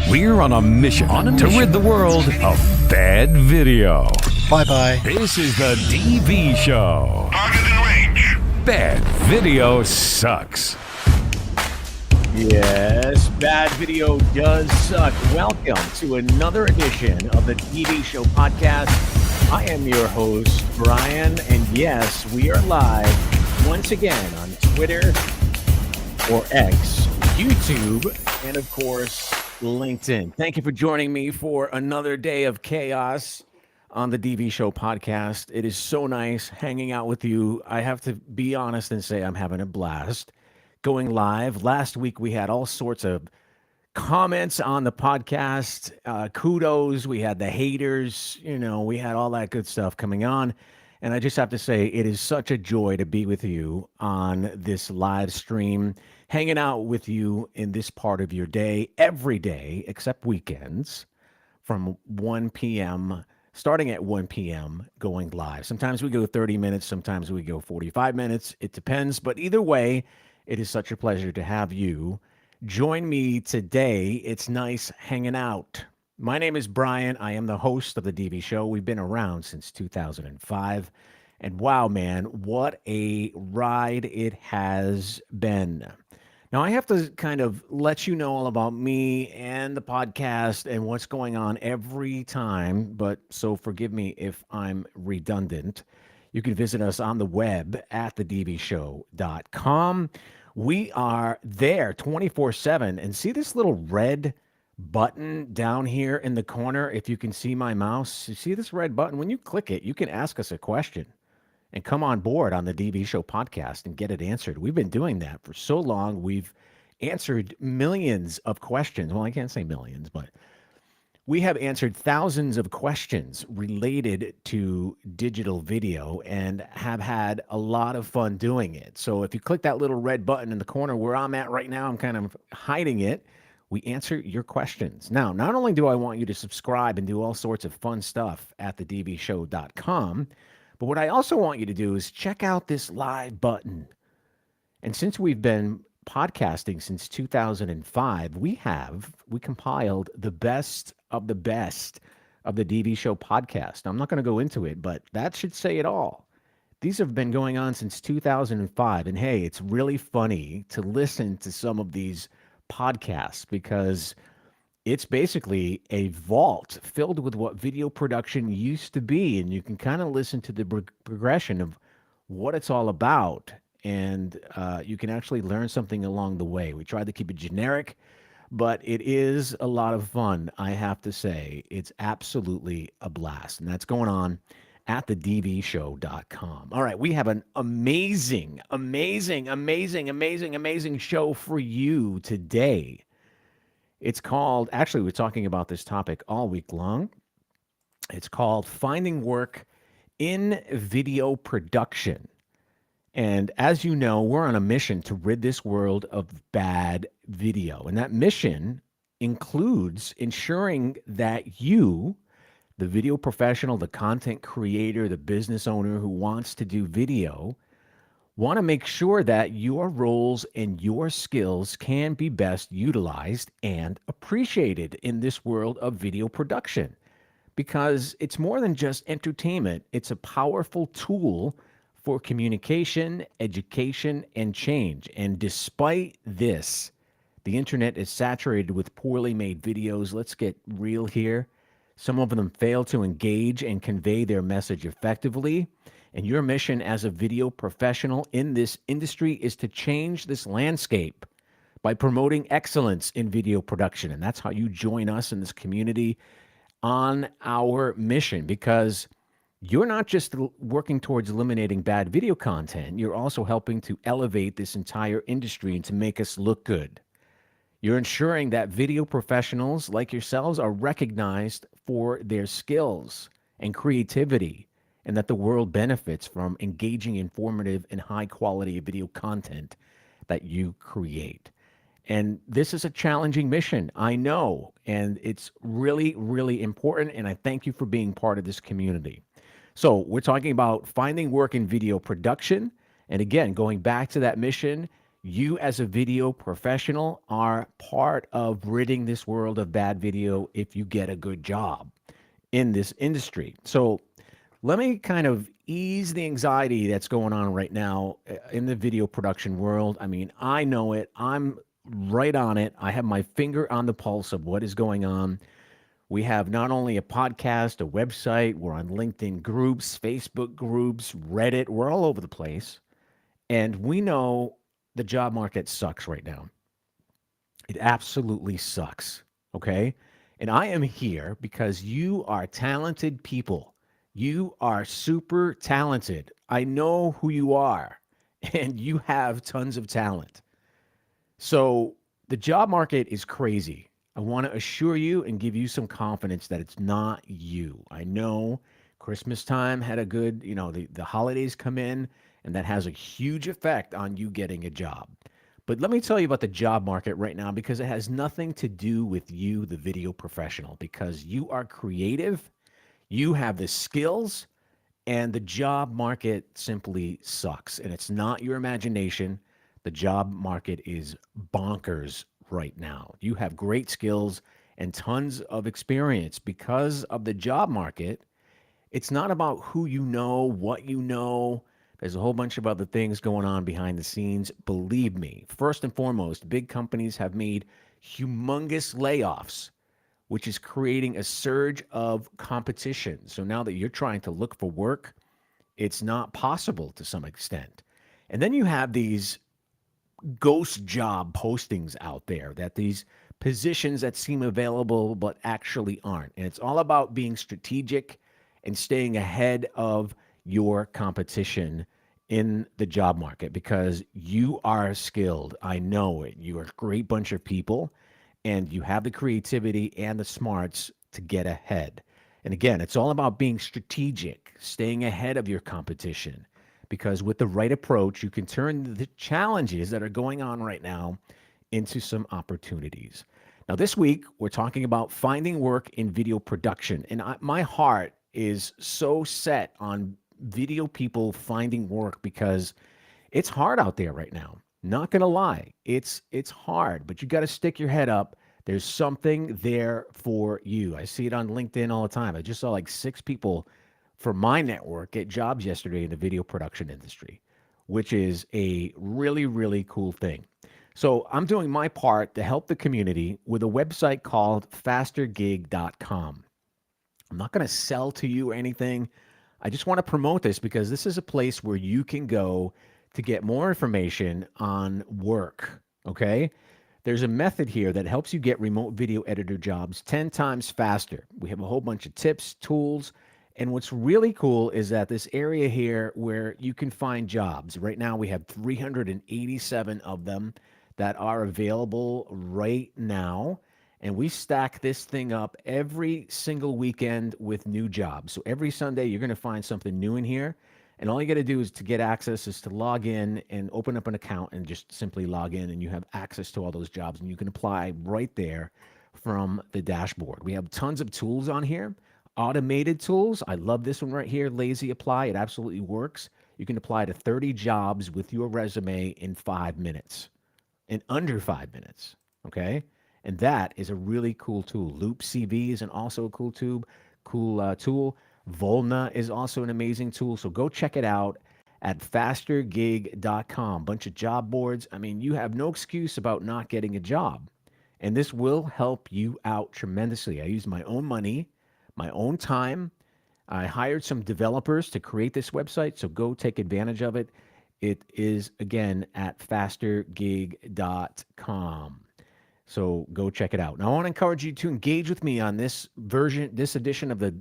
We're on a mission to rid the world of bad video. Bye-bye. This is the DV Show. Target in range. Bad video sucks. Yes, bad video does suck. Welcome to another edition of the DV Show podcast. I am your host, Brian, and yes, we are live once again on Twitter or X, YouTube, and of course, LinkedIn. Thank you for joining me for another day of chaos on the DV Show podcast. It is so nice hanging out with you. I have to be honest and say I'm having a blast going live. Last week, we had all sorts of comments on the podcast, kudos. We had the haters, we had all that good stuff coming on. And I just have to say, it is such a joy to be with you on this live stream, hanging out with you in this part of your day, every day, except weekends, from 1 p.m., starting at 1 p.m., going live. Sometimes we go 30 minutes, sometimes we go 45 minutes. It depends. But either way, it is such a pleasure to have you join me today. It's nice hanging out. My name is Brian. I am the host of the DV Show. We've been around since 2005. And wow, man, what a ride it has been. Now, I have to kind of let you know all about me and the podcast and what's going on every time, but so forgive me if I'm redundant. You can visit us on the web at thedvshow.com. We are there 24/7. And see this little red button down here in the corner? If you can see my mouse, you see this red button? When you click it, you can ask us a question and come on board on the DV Show podcast and get it answered. We've been doing that for so long. We've answered millions of questions. Well, I can't say millions, but we have answered thousands of questions related to digital video and have had a lot of fun doing it. So if you click that little red button in the corner where I'm at right now, I'm kind of hiding it. We answer your questions. Now, not only do I want you to subscribe and do all sorts of fun stuff at thedvshow.com, but what I also want you to do is check out this live button. And since we've been podcasting since 2005, we compiled the best of the DV Show podcast. I'm not going to go into it, but that should say it all. These have been going on since 2005. And hey, it's really funny to listen to some of these podcasts because it's basically a vault filled with what video production used to be. And you can kind of listen to the progression of what it's all about. And you can actually learn something along the way. We tried to keep it generic, but it is a lot of fun, I have to say. It's absolutely a blast. And that's going on at thedvshow.com. All right, we have an amazing show for you today. It's called, actually, we're talking about this topic all week long. It's called Finding Work in Video Production. And as you know, we're on a mission to rid this world of bad video. And that mission includes ensuring that you, the video professional, the content creator, the business owner who wants to do video, want to make sure that your roles and your skills can be best utilized and appreciated in this world of video production. Because it's more than just entertainment. It's a powerful tool for communication, education, and change. And despite this, the internet is saturated with poorly made videos. Let's get real here. Some of them fail to engage and convey their message effectively. And your mission as a video professional in this industry is to change this landscape by promoting excellence in video production. And that's how you join us in this community on our mission, because you're not just working towards eliminating bad video content. You're also helping to elevate this entire industry and to make us look good. You're ensuring that video professionals like yourselves are recognized for their skills and creativity, and that the world benefits from engaging, informative, and high-quality video content that you create. And this is a challenging mission, I know, and it's really, really important, and I thank you for being part of this community. So we're talking about finding work in video production, and again, going back to that mission, You, as a video professional, are part of ridding this world of bad video if you get a good job in this industry. So, let me kind of ease the anxiety that's going on right now in the video production world. I mean, I know it. I'm right on it. I have my finger on the pulse of what is going on. We have not only a podcast, a website, we're on LinkedIn groups, Facebook groups, Reddit, we're all over the place. And we know the job market sucks right now. It absolutely sucks. Okay. And I am here because you are talented people. You are super talented. I know who you are, and you have tons of talent. So the job market is crazy. I want to assure you and give you some confidence that it's not you. I know Christmas time had a good, the holidays come in, and that has a huge effect on you getting a job. But let me tell you about the job market right now because it has nothing to do with you, the video professional, because you are creative, you have the skills, and the job market simply sucks. And it's not your imagination. The job market is bonkers right now. You have great skills and tons of experience because of the job market. It's not about who you know, what you know. There's a whole bunch of other things going on behind the scenes. Believe me, first and foremost, big companies have made humongous layoffs, which is creating a surge of competition. So now that you're trying to look for work, it's not possible to some extent. And then you have these ghost job postings out there, that these positions that seem available but actually aren't. And it's all about being strategic and staying ahead of your competition in the job market because you are skilled. I know it. You are a great bunch of people and you have the creativity and the smarts to get ahead. And again, it's all about being strategic, staying ahead of your competition, because with the right approach, you can turn the challenges that are going on right now into some opportunities. Now, this week, we're talking about finding work in video production. And my heart is so set on video people finding work because it's hard out there right now. Not gonna lie, it's hard, but you got to stick your head up. There's something there for you. I see it on LinkedIn all the time. I just saw like 6 people from my network get jobs yesterday in the video production industry, which is a really, really cool thing. So I'm doing my part to help the community with a website called fastergig.com. I'm not going to sell to you or anything. I just want to promote this because this is a place where you can go to get more information on work. Okay. There's a method here that helps you get remote video editor jobs 10 times faster. We have a whole bunch of tips, tools, and what's really cool is that this area here where you can find jobs. Right now we have 387 of them that are available right now. And we stack this thing up every single weekend with new jobs. So every Sunday, you're going to find something new in here. And all you got to do is to get access is to log in and open up an account and just simply log in. And you have access to all those jobs. And you can apply right there from the dashboard. We have tons of tools on here, automated tools. I love this one right here, Lazy Apply. It absolutely works. You can apply to 30 jobs with your resume in 5 minutes, in under 5 minutes. Okay. And that is a really cool tool. Loop CV is also a cool tool. Volna is also an amazing tool. So go check it out at fastergig.com. Bunch of job boards. I mean, you have no excuse about not getting a job. And this will help you out tremendously. I used my own money, my own time. I hired some developers to create this website. So go take advantage of it. It is, again, at fastergig.com. So go check it out. Now, I want to encourage you to engage with me on this edition of the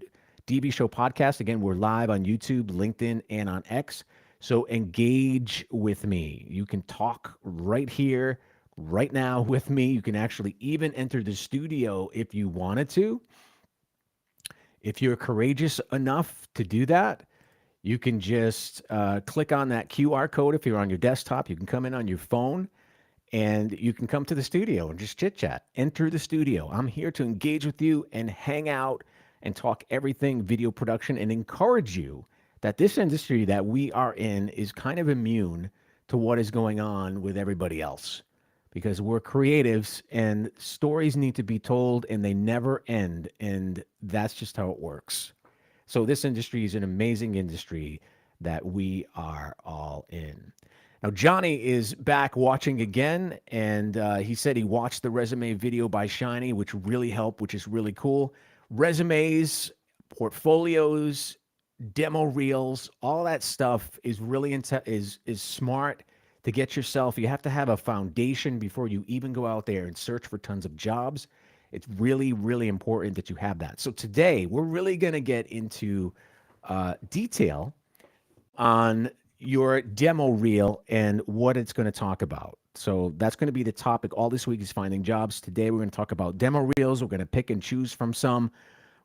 DB Show podcast. Again, we're live on YouTube, LinkedIn, and on X. So engage with me. You can talk right here, right now with me. You can actually even enter the studio if you wanted to. If you're courageous enough to do that, you can just click on that QR code if you're on your desktop. You can come in on your phone. And you can come to the studio and just chit chat. Enter the studio. I'm here to engage with you and hang out and talk everything video production and encourage you that this industry that we are in is kind of immune to what is going on with everybody else because we're creatives and stories need to be told and they never end. And that's just how it works. So, this industry is an amazing industry that we are all in. Now, Johnny is back watching again, and he said he watched the resume video by Shiny, which really helped, which is really cool. Resumes, portfolios, demo reels, all that stuff is really is smart to get yourself. You have to have a foundation before you even go out there and search for tons of jobs. It's really, really important that you have that. So today we're really going to get into detail on your demo reel and what it's going to talk about. So that's going to be the topic all this week is finding jobs. Today we're going to talk about demo reels. We're going to pick and choose from some.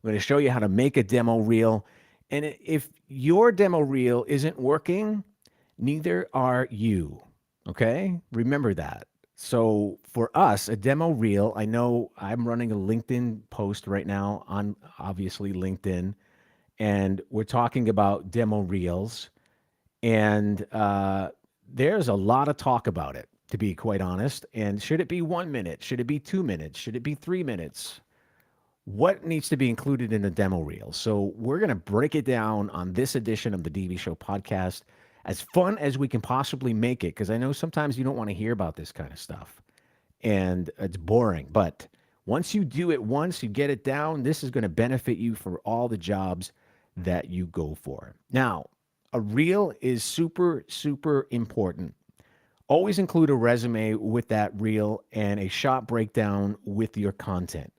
We're going to show you how to make a demo reel. And if your demo reel isn't working, neither are you. Okay? Remember that. So for us, a demo reel, I know I'm running a LinkedIn post right now on obviously LinkedIn, and we're talking about demo reels. And there's a lot of talk about it, to be quite honest. And should it be 1 minute? Should it be 2 minutes? Should it be 3 minutes? What needs to be included in a demo reel? So we're going to break it down on this edition of the DV Show podcast, as fun as we can possibly make it, because I know sometimes you don't want to hear about this kind of stuff and it's boring. But once you do it once, you get it down, this is going to benefit you for all the jobs that you go for. Now, a reel is super, super important. Always include a resume with that reel and a shot breakdown with your content.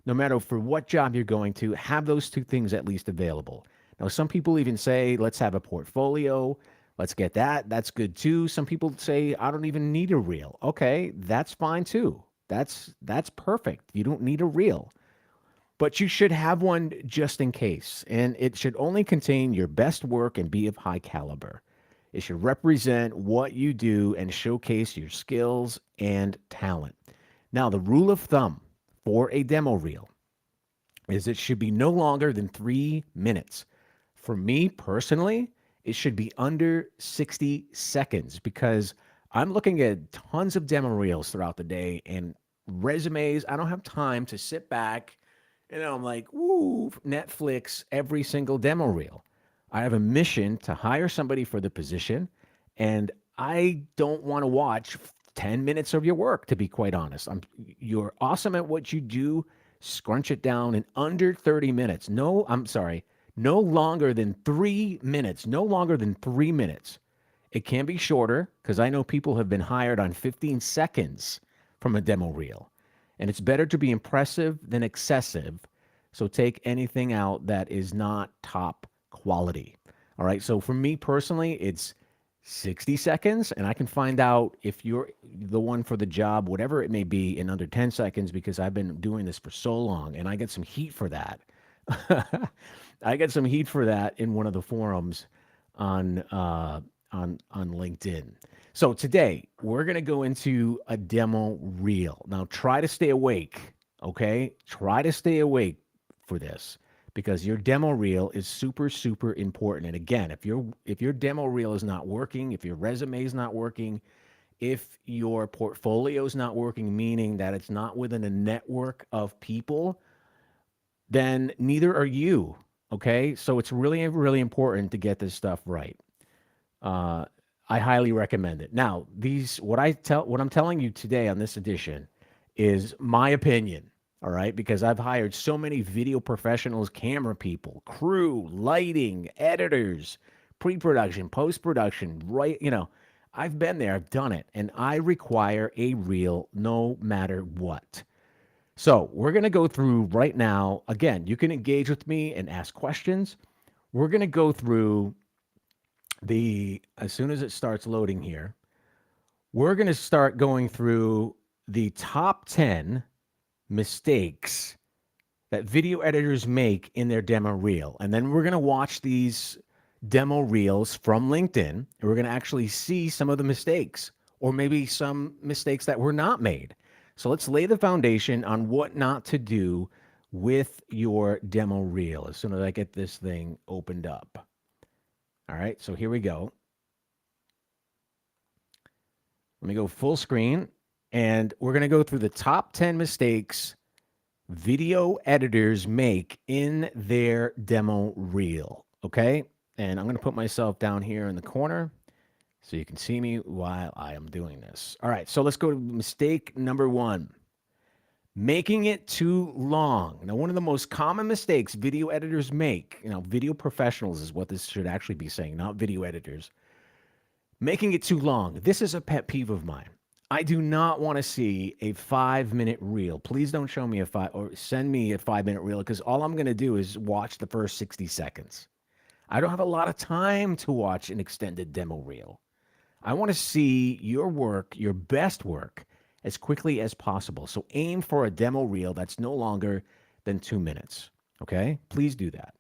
No matter for what job you're going to, have those two things at least available. Now, some people even say, let's have a portfolio. Let's get that. That's good too. Some people say, I don't even need a reel. Okay, that's fine too. That's perfect. You don't need a reel. But you should have one just in case. And it should only contain your best work and be of high caliber. It should represent what you do and showcase your skills and talent. Now, the rule of thumb for a demo reel is it should be no longer than 3 minutes. For me personally, it should be under 60 seconds because I'm looking at tons of demo reels throughout the day and resumes. I don't have time to sit back and I'm like, woo, Netflix every single demo reel. I have a mission to hire somebody for the position, and I don't want to watch 10 minutes of your work, to be quite honest. You're awesome at what you do. Scrunch it down in under 30 minutes. No, I'm sorry, no longer than 3 minutes. No longer than 3 minutes. It can be shorter because I know people have been hired on 15 seconds from a demo reel. And it's better to be impressive than excessive. So take anything out that is not top quality. All right. So for me personally, it's 60 seconds, and I can find out if you're the one for the job, whatever it may be, in under 10 seconds because I've been doing this for so long and I get some heat for that. I get some heat for that in one of the forums on LinkedIn. So today we're going to go into a demo reel. Now try to stay awake, okay? Try to stay awake for this because your demo reel is super, super important. And again, if your demo reel is not working, if your resume is not working, if your portfolio is not working, meaning that it's not within a network of people, then neither are you, okay? So it's really, really important to get this stuff right. I highly recommend it. Now, what I'm telling you today on this edition is my opinion, all right? Because I've hired so many video professionals, camera people, crew, lighting, editors, pre-production, post-production, right? I've been there, I've done it, and I require a reel no matter what. So we're going to go through right now. Again, you can engage with me and ask questions. We're going to go through as soon as it starts loading here, we're going to start going through the top 10 mistakes that video editors make in their demo reel. And then we're going to watch these demo reels from LinkedIn, and we're going to actually see some of the mistakes or maybe some mistakes that were not made. So let's lay the foundation on what not to do with your demo reel as soon as I get this thing opened up. All right, so here we go. Let me go full screen, and we're going to go through the top 10 mistakes video editors make in their demo reel. Okay. And I'm going to put myself down here in the corner so you can see me while I am doing this. All right. So let's go to mistake number one, making it too long. Now, one of the most common mistakes video editors make, video professionals is what this should actually be saying, not video editors, making it too long. This is a pet peeve of mine. I do not want to see a 5-minute reel. Please don't show me a or send me a 5-minute reel, because all I'm going to do is watch the first 60 seconds. I don't have a lot of time to watch an extended demo reel. I want to see your work, your best work, as quickly as possible. So aim for a demo reel that's no longer than 2 minutes. Okay? Please do that.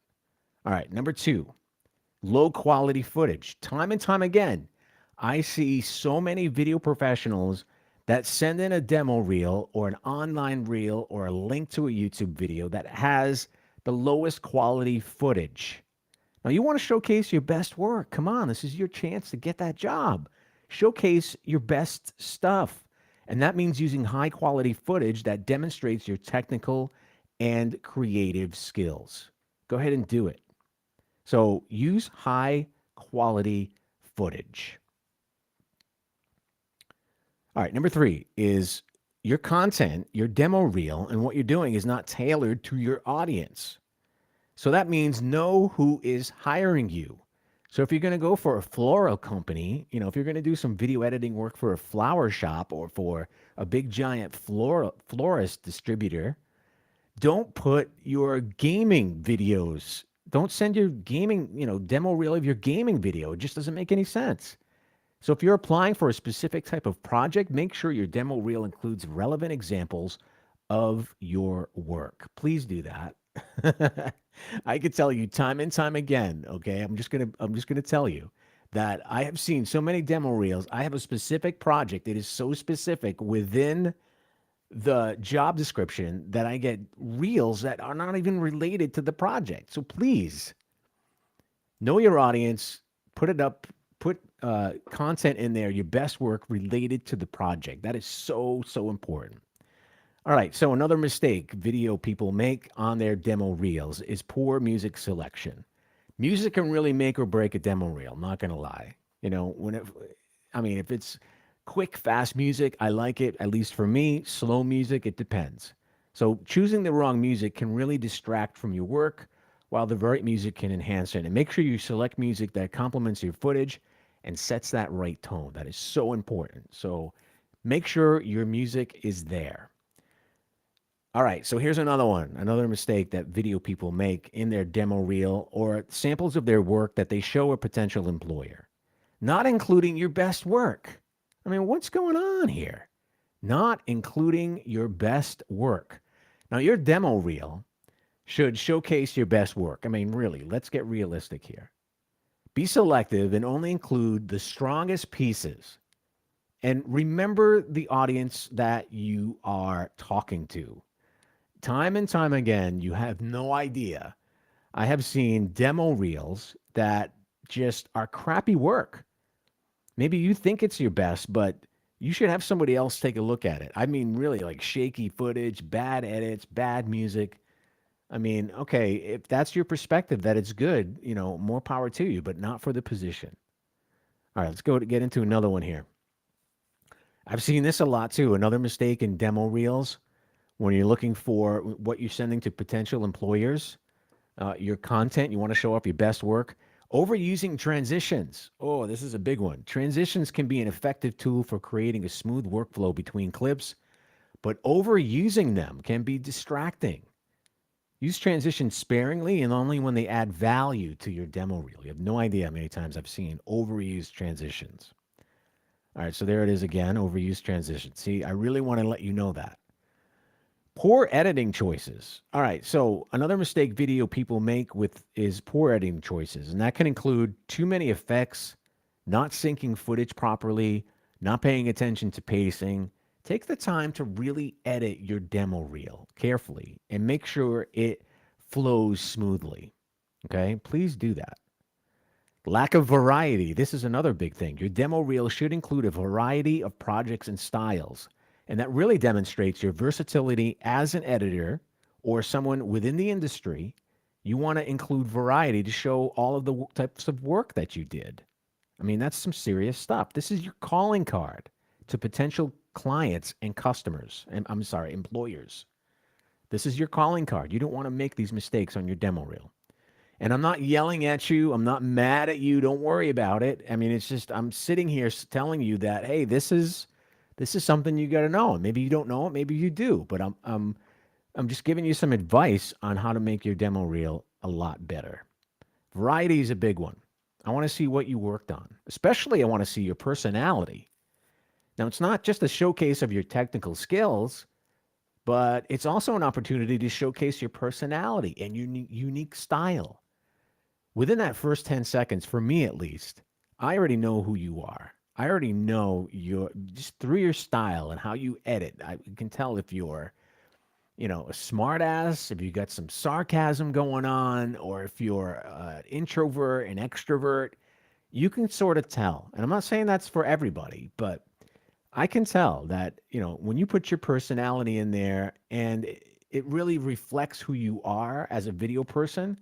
All right. Number two, low quality footage. Time and time again, I see so many video professionals that send in a demo reel or an online reel or a link to a YouTube video that has the lowest quality footage. Now, you want to showcase your best work. Come on, this is your chance to get that job. Showcase your best stuff. And that means using high quality footage that demonstrates your technical and creative skills. Go ahead and do it. So use high quality footage. All right, number three is your content, your demo reel, and what you're doing is not tailored to your audience. So that means know who is hiring you. So if you're going to go for a floral company, if you're going to do some video editing work for a flower shop or for a big giant florist distributor, don't put your gaming videos. Don't send your gaming, demo reel of your gaming video. It just doesn't make any sense. So if you're applying for a specific type of project, make sure your demo reel includes relevant examples of your work. Please do that. I could tell you time and time again, okay? I'm just gonna tell you that I have seen so many demo reels. I have a specific project that is so specific within the job description that I get reels that are not even related to the project. So please know your audience, put it up, put content in there, your best work related to the project. That is so, so important. All right, so another mistake video people make on their demo reels is poor music selection. Music can really make or break a demo reel, not gonna lie. If it's quick, fast music, I like it, at least for me. Slow music, it depends. So choosing the wrong music can really distract from your work, while the right music can enhance it. And make sure you select music that complements your footage and sets that right tone. That is so important. So make sure your music is there. All right, so here's another one, another mistake that video people make in their demo reel or samples of their work that they show a potential employer. Not including your best work. I mean, what's going on here? Not including your best work. Now, your demo reel should showcase your best work. I mean, really, let's get realistic here. Be selective and only include the strongest pieces. And remember the audience that you are talking to. Time and time again, you have no idea. I have seen demo reels that just are crappy work. Maybe you think it's your best, but you should have somebody else take a look at it. I mean, really, like shaky footage, bad edits, bad music. I mean, okay, if that's your perspective that it's good, more power to you, but not for the position. All right, let's go to get into another one here. I've seen this a lot too. Another mistake in demo reels when you're looking for what you're sending to potential employers, your content, you want to show off your best work. Overusing transitions. Oh, this is a big one. Transitions can be an effective tool for creating a smooth workflow between clips, but overusing them can be distracting. Use transitions sparingly and only when they add value to your demo reel. You have no idea how many times I've seen overused transitions. All right, so there it is again, overused transitions. See, I really want to let you know that. Poor editing choices. All right, so another mistake video people make is poor editing choices, and that can include too many effects, not syncing footage properly, not paying attention to pacing. Take the time to really edit your demo reel carefully and make sure it flows smoothly. Okay, please do that. Lack of variety. This is another big thing. Your demo reel should include a variety of projects and styles. And that really demonstrates your versatility as an editor or someone within the industry. You want to include variety to show all of the types of work that you did. I mean, that's some serious stuff. This is your calling card to potential clients and customers. And I'm sorry, employers. This is your calling card. You don't want to make these mistakes on your demo reel. And I'm not yelling at you. I'm not mad at you. Don't worry about it. I mean, it's just I'm sitting here telling you that, hey, this is something you got to know. Maybe you don't know it. Maybe you do. But I'm just giving you some advice on how to make your demo reel a lot better. Variety is a big one. I want to see what you worked on. Especially, I want to see your personality. Now, it's not just a showcase of your technical skills, but it's also an opportunity to showcase your personality and unique style. Within that first 10 seconds, for me at least, I already know who you are. I already know just through your style and how you edit. I can tell if you're, a smart ass, if you got some sarcasm going on, or if you're an introvert, an extrovert. You can sort of tell. And I'm not saying that's for everybody, but I can tell that, when you put your personality in there and it really reflects who you are as a video person.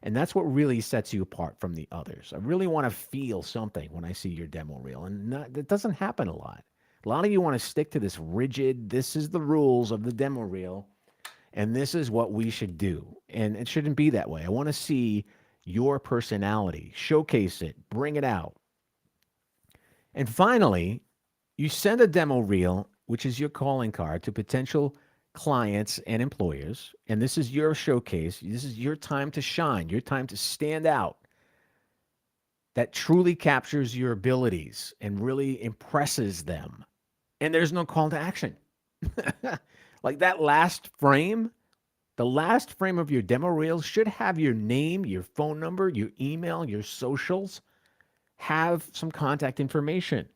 And that's what really sets you apart from the others. I really want to feel something when I see your demo reel. And that doesn't happen a lot. A lot of you want to stick to this rigid, this is the rules of the demo reel, and this is what we should do. And it shouldn't be that way. I want to see your personality, showcase it, bring it out. And finally, you send a demo reel, which is your calling card, to potential clients and employers. And this is your showcase. This is your time to shine, your time to stand out. That truly captures your abilities and really impresses them. And there's no call to action. Like that last frame, the last frame of your demo reel should have your name, your phone number, your email, your socials, have some contact information.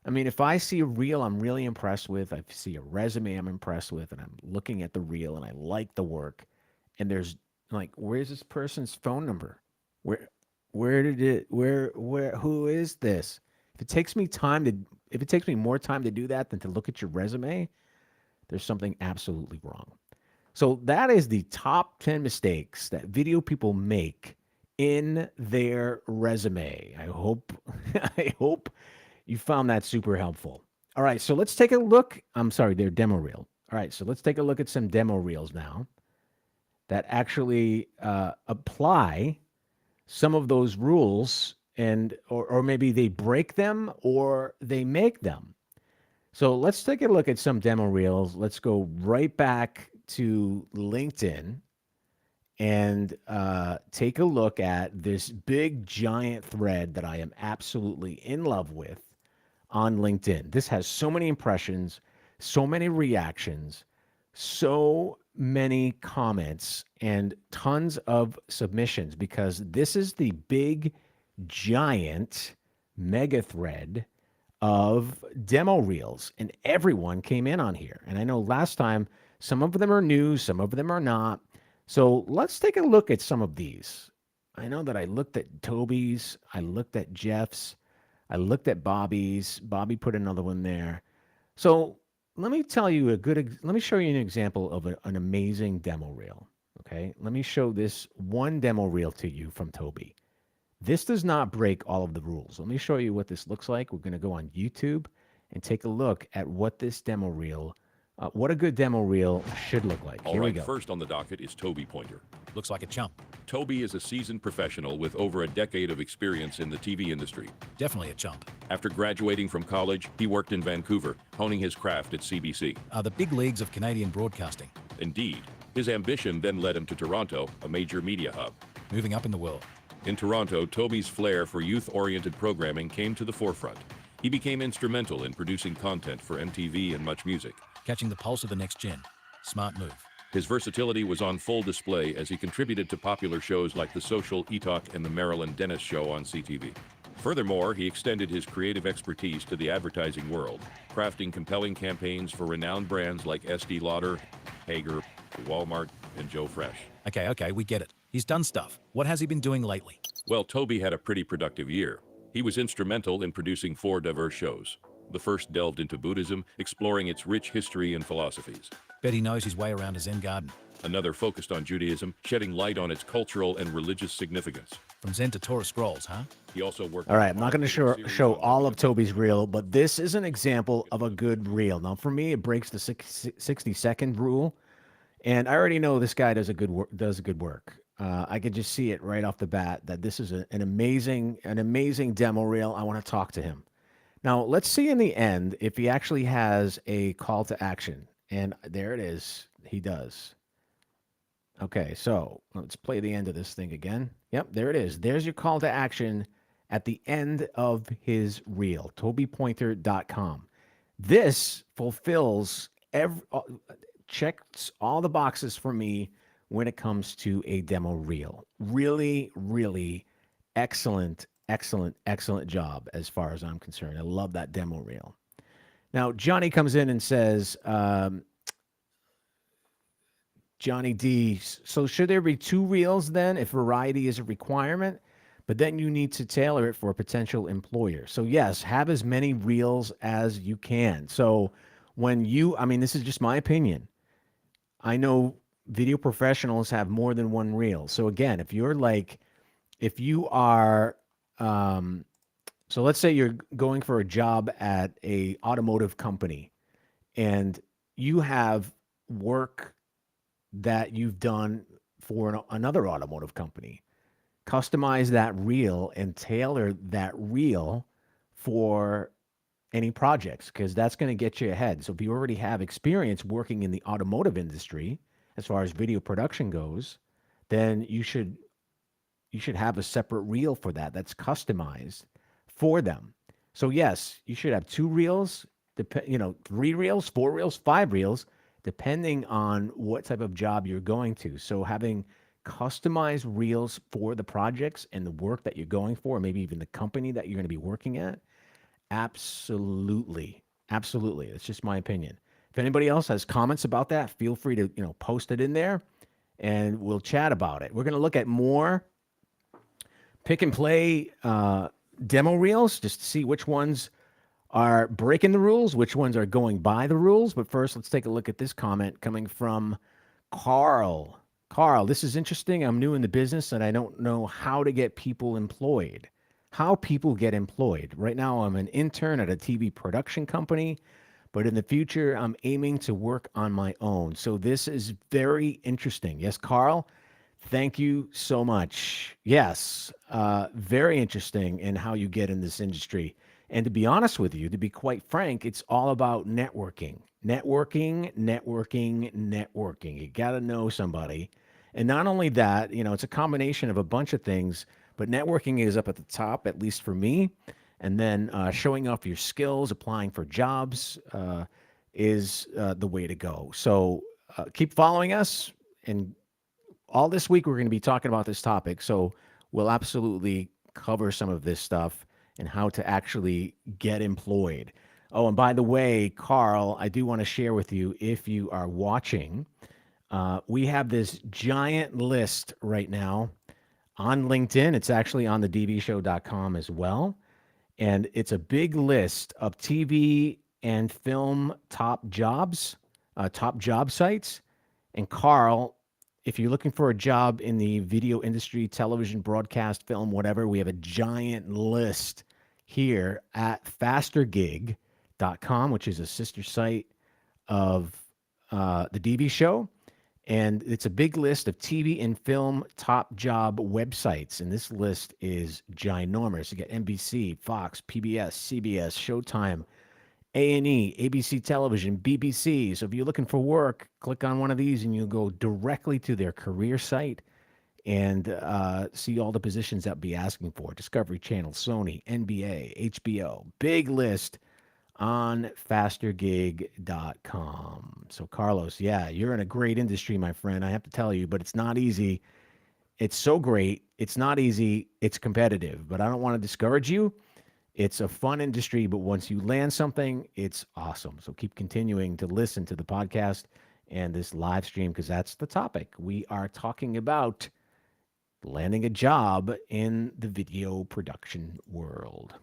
I mean, if I see a reel I'm really impressed with, I see a resume I'm impressed with, and I'm looking at the reel and I like the work, and there's like, where's this person's phone number? Who is this? If it takes me more time to do that than to look at your resume, there's something absolutely wrong. So that is the top 10 mistakes that video people make in their resume. I hope you found that super helpful. All right, so let's take a look. I'm sorry, their demo reel. All right, so let's take a look at some demo reels now that actually apply some of those rules, and or maybe they break them or they make them. So let's take a look at some demo reels. Let's go right back to LinkedIn and take a look at this big giant thread that I am absolutely in love with on LinkedIn. This has so many impressions, so many reactions, so many comments, and tons of submissions, because this is the big giant mega thread of demo reels, and everyone came in on here. And I know last time some of them are new, some of them are not. So let's take a look at some of these. I know that I looked at Toby's, I looked at Jeff's, I looked at Bobby's. Bobby put another one there. So let me tell you let me show you an example of an amazing demo reel. Okay, let me show this one demo reel to you from Toby. This does not break all of the rules. Let me show you what this looks like. We're going to go on YouTube and take a look at what this demo reel, what a good demo reel should look like. Here we go. First on the docket is Toby Pointer. Looks like a chump. Toby is a seasoned professional with over a decade of experience in the TV industry. Definitely a chump. After graduating from college, he worked in Vancouver, honing his craft at CBC. The big leagues of Canadian broadcasting. Indeed. His ambition then led him to Toronto, a major media hub. Moving up in the world. In Toronto, Toby's flair for youth-oriented programming came to the forefront. He became instrumental in producing content for MTV and Much Music. Catching the pulse of the next gen. Smart move. His versatility was on full display as he contributed to popular shows like The Social, E-Talk, and The Marilyn Dennis Show on CTV. Furthermore, he extended his creative expertise to the advertising world, crafting compelling campaigns for renowned brands like Estee Lauder, Hager, Walmart, and Joe Fresh. Okay, we get it. He's done stuff. What has he been doing lately? Well, Toby had a pretty productive year. He was instrumental in producing 4 diverse shows. The first delved into Buddhism, exploring its rich history and philosophies. Bet he knows his way around a Zen garden. Another focused on Judaism, shedding light on its cultural and religious significance. From Zen to Torah scrolls, huh? He also worked... All right, I'm not going to show all of Toby's reel, but this is an example of a good reel. Now, for me, it breaks the 60-second rule, and I already know this guy does good work. I could just see it right off the bat that this is an amazing demo reel. I want to talk to him. Now, let's see in the end if he actually has a call to action. And there it is. He does. Okay, so let's play the end of this thing again. Yep, there it is. There's your call to action at the end of his reel, tobypointer.com. This fulfills checks all the boxes for me when it comes to a demo reel. Really, really excellent job as far as I'm concerned. I love that demo reel. Now, Johnny comes in and says, Johnny D, so should there be 2 reels then if variety is a requirement? But then you need to tailor it for a potential employer. So yes, have as many reels as you can. So when this is just my opinion. I know video professionals have more than 1 reel. So again, if you are, so let's say you're going for a job at a automotive company and you have work that you've done for another automotive company. Customize that reel and tailor that reel for any projects, because that's going to get you ahead. So if you already have experience working in the automotive industry, as far as video production goes, then you should have a separate reel for that that's customized for them. So yes, you should have 2 reels, 3 reels, 4 reels, 5 reels, depending on what type of job you're going to. So having customized reels for the projects and the work that you're going for, maybe even the company that you're going to be working at, absolutely. It's just my opinion. If anybody else has comments about that, feel free to post it in there, and we'll chat about it. We're going to look at more pick and play demo reels just to see which ones are breaking the rules, which ones are going by the rules. But first, let's take a look at this comment coming from Carl. Carl, this is interesting. I'm new in the business and I don't know how to get people employed. How people get employed. Right now, I'm an intern at a TV production company, but in the future, I'm aiming to work on my own. So this is very interesting. Yes, Carl, thank you so much. Yes, very interesting in how you get in this industry. And to be honest with you, to be quite frank, it's all about networking. Networking. You got to know somebody. And not only that, it's a combination of a bunch of things, but networking is up at the top, at least for me. And then showing off your skills, applying for jobs is the way to go. So keep following us. And all this week, we're going to be talking about this topic. So we'll absolutely cover some of this stuff and how to actually get employed. Oh, and by the way, Carl, I do want to share with you, if you are watching, we have this giant list right now on LinkedIn. It's actually on the dbshow.com as well. And it's a big list of TV and film top jobs, top job sites. And Carl, if you're looking for a job in the video industry, television, broadcast, film, whatever, we have a giant list here at fastergig.com, which is a sister site of the DB Show. And it's a big list of TV and film top job websites. And this list is ginormous. You got NBC, Fox, PBS, CBS, Showtime, A&E, ABC Television, BBC. So if you're looking for work, click on one of these and you'll go directly to their career site and see all the positions that be asking for. Discovery Channel, Sony, NBA, HBO. Big list on fastergig.com. So Carlos, yeah, you're in a great industry, my friend. I have to tell you, but it's not easy. It's so great. It's not easy. It's competitive, but I don't want to discourage you. It's a fun industry, but once you land something, it's awesome. So keep continuing to listen to the podcast and this live stream because that's the topic. We are talking about landing a job in the video production world.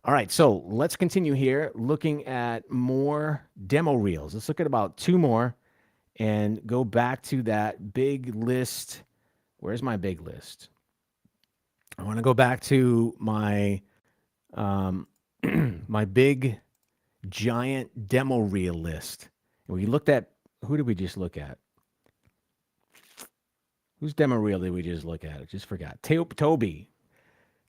All right, so let's continue here looking at more demo reels. Let's look at about two more and go back to that big list. Where's my big list? I want to go back to my my big giant demo reel list. And we looked at, who did we just look at? Whose demo reel did we just look at? I just forgot. Toby.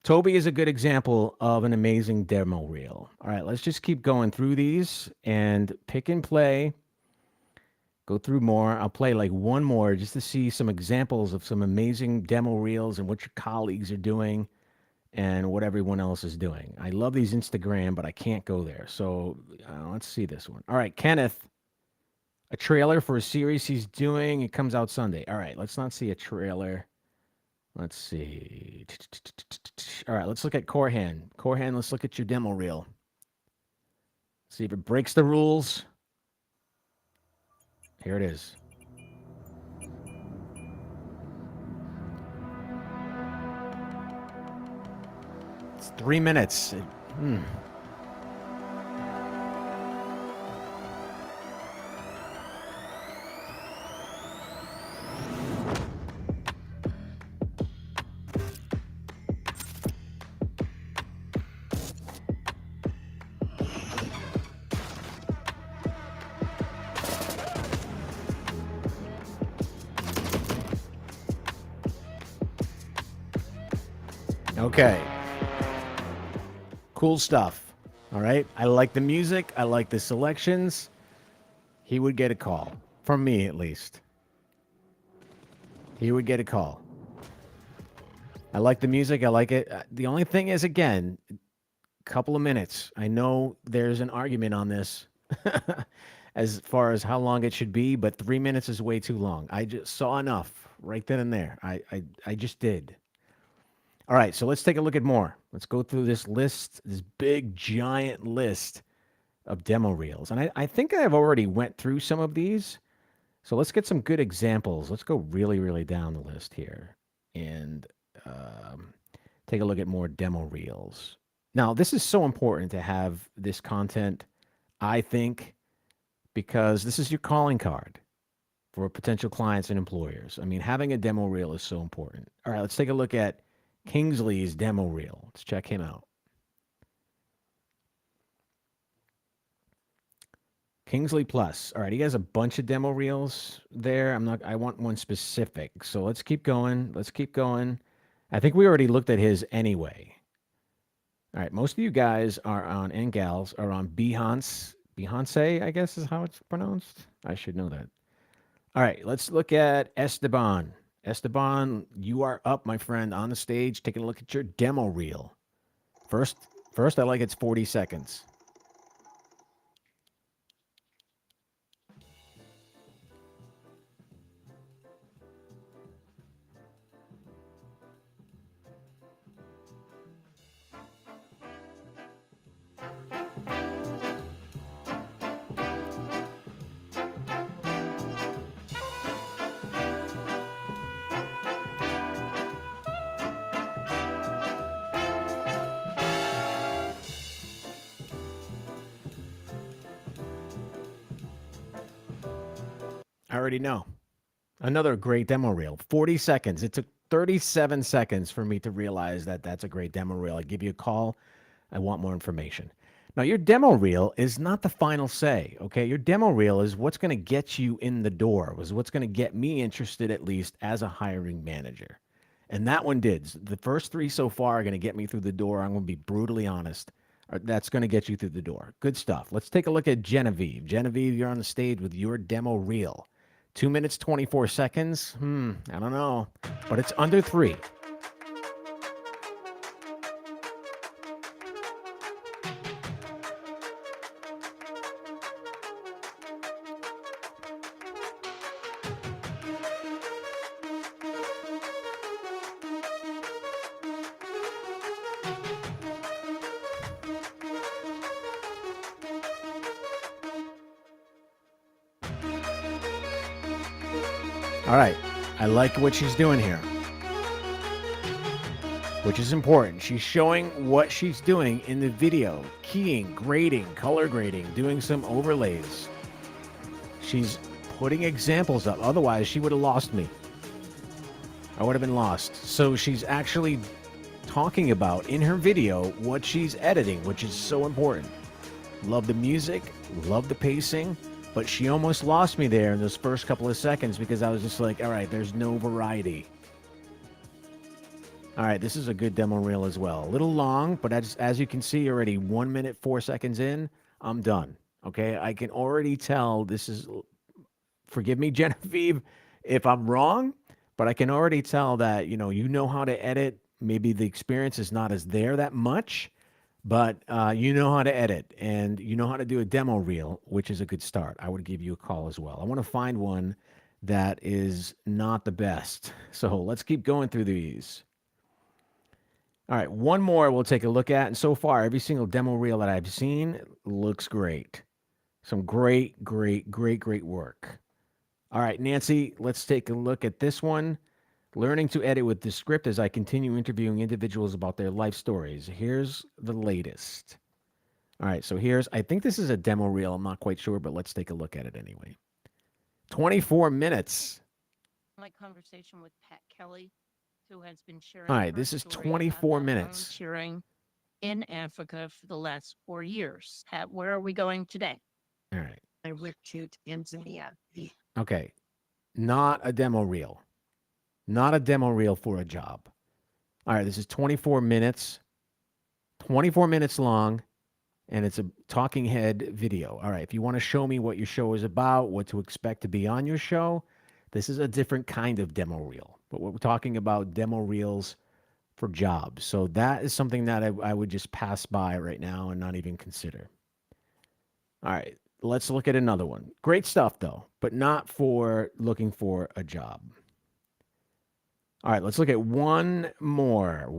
Toby is a good example of an amazing demo reel. All right, let's just keep going through these and pick and play. Go through more. I'll play like one more just to see some examples of some amazing demo reels and what your colleagues are doing and what everyone else is doing. I love these Instagram, but I can't go there. So let's see this one. All right, Kenneth, a trailer for a series he's doing. It comes out Sunday. All right, let's not see a trailer. Let's see. All right, let's look at Corhan. Corhan, let's look at your demo reel. See if it breaks the rules. Here it is. It's 3 minutes. Okay. Cool stuff. All right. I like the music. I like the selections. He would get a call. From me, at least. He would get a call. I like the music. I like it. The only thing is, again, a couple of minutes. I know there's an argument on this as far as how long it should be, but 3 minutes is way too long. I just saw enough right then and there. I just did. All right, so let's take a look at more. Let's go through this list, this big, giant list of demo reels. And I think I've already went through some of these. So let's get some good examples. Let's go really, really down the list here and take a look at more demo reels. Now, this is so important to have this content, I think, because this is your calling card for potential clients and employers. I mean, having a demo reel is so important. All right, let's take a look at Kingsley's demo reel. Let's check him out. Kingsley Plus. All right, he has a bunch of demo reels there. I want one specific. So let's keep going. Let's keep going. I think we already looked at his anyway. All right, most of you guys are on, and gals are on Behance. Behance, I guess is how it's pronounced. I should know that. All right, let's look at Esteban. Esteban, you are up, my friend, on the stage, taking a look at your demo reel. First, I like it's 40 seconds. I already know. Another great demo reel. 40 seconds. It took 37 seconds for me to realize that that's a great demo reel. I give you a call. I want more information. Now, your demo reel is not the final say, okay? Your demo reel is what's going to get you in the door, was what's going to get me interested, at least, as a hiring manager. And that one did. The first three so far are going to get me through the door. I'm going to be brutally honest. That's going to get you through the door. Good stuff. Let's take a look at Genevieve. Genevieve, you're on the stage with your demo reel. 2 minutes, 24 seconds. I don't know, but it's under 3. All right. I like what she's doing here, which is important. She's showing what she's doing in the video. Keying, grading, color grading, doing some overlays. She's putting examples up. Otherwise, she would have lost me. I would have been lost. So she's actually talking about in her video what she's editing, which is so important. Love the music, love the pacing, but she almost lost me there in those first couple of seconds because I was just like, all right, there's no variety. All right, this is a good demo reel as well. A little long, but as you can see already, 1 minute, 4 seconds in, I'm done. Okay, I can already tell this is, forgive me, Genevieve, if I'm wrong, but I can already tell that, you know how to edit. Maybe the experience is not as there that much, but you know how to edit and you know how to do a demo reel, which is a good start. I would give you a call as well. I want to find one that is not the best. So let's keep going through these. All right, one more we'll take a look at. And so far, every single demo reel that I've seen looks great. Some great work. All right, Nancy, let's take a look at this one. Learning to edit with the script as I continue interviewing individuals about their life stories. Here's the latest. All right, so I think this is a demo reel. I'm not quite sure, but let's take a look at it anyway. 24 minutes. My conversation with Pat Kelly, who has been sharing. All right, this is 24 minutes. Volunteering in Africa for the last 4 years. Pat, where are we going today? All right. I went to Tanzania. Okay, not a demo reel. Not a demo reel for a job. All right, this is 24 minutes. 24 minutes long, and it's a talking head video. All right, if you want to show me what your show is about, what to expect to be on your show, this is a different kind of demo reel. But we're talking about demo reels for jobs. So that is something that I would just pass by right now and not even consider. All right, let's look at another one. Great stuff, though, but not for looking for a job. All right, let's look at one more.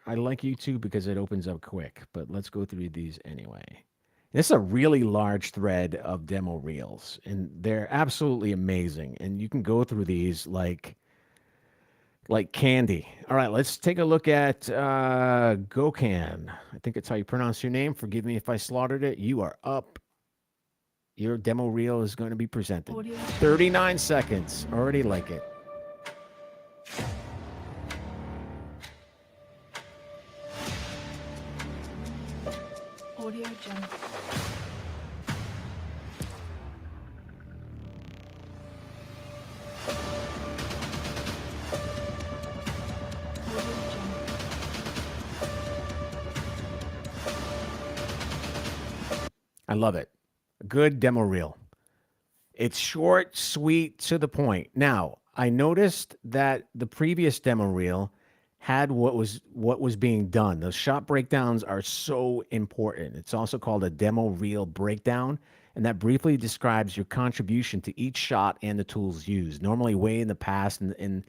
I like YouTube because it opens up quick, but let's go through these anyway. This is a really large thread of demo reels, and they're absolutely amazing. And you can go through these like candy. All right, let's take a look at Gokan. I think that's how you pronounce your name. Forgive me if I slaughtered it. You are up. Your demo reel is going to be presented. 39 seconds. Already like it. Audio Jungle. I love it. A good demo reel. It's short, sweet, to the point. Now, I noticed that the previous demo reel had what was being done. Those shot breakdowns are so important. It's also called a demo reel breakdown, and that briefly describes your contribution to each shot and the tools used. Normally, way in the past, in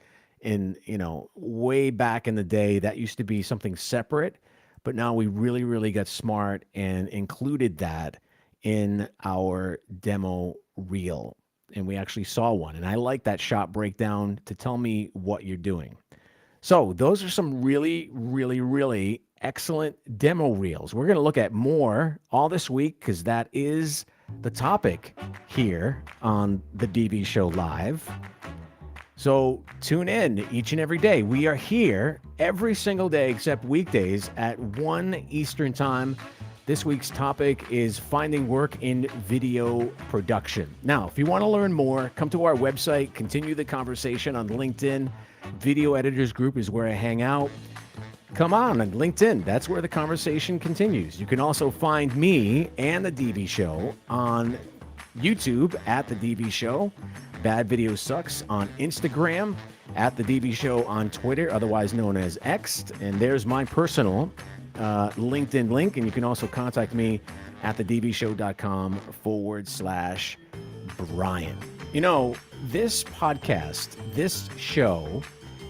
way back in the day, that used to be something separate, but now we really got smart and included that in our demo reel, and we actually saw one. And I like that shot breakdown to tell me what you're doing. So those are some really excellent demo reels. We're going to look at more all this week because that is the topic here on the DV Show Live. So tune in each and every day. We are here every single day except weekdays at 1 Eastern Time. This week's topic is finding work in video production. Now, if you want to learn more, come to our website, continue the conversation on LinkedIn. Video Editors Group is where I hang out. Come on LinkedIn. That's where the conversation continues. You can also find me and The DV Show on YouTube at The DV Show. Bad Video Sucks on Instagram, at The DV Show on Twitter, otherwise known as X. And there's my personal LinkedIn link. And you can also contact me at thedvshow.com/Brian. You know, this podcast, this show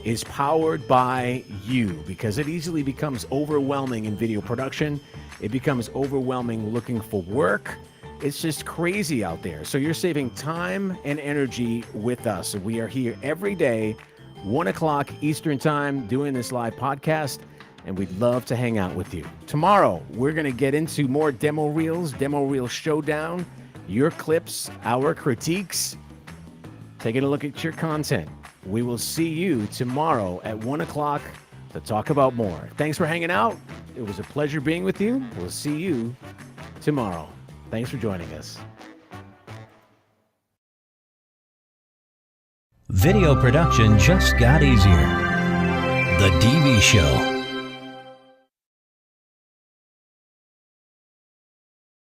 is powered by you because it easily becomes overwhelming in video production. It becomes overwhelming looking for work. It's just crazy out there. So you're saving time and energy with us. We are here every day, 1 o'clock Eastern time, doing this live podcast, and we'd love to hang out with you. Tomorrow, we're going to get into more demo reel showdown, your clips, our critiques, taking a look at your content. We will see you tomorrow at 1 o'clock to talk about more. Thanks for hanging out. It was a pleasure being with you. We'll see you tomorrow. Thanks for joining us. Video production just got easier. The DV Show.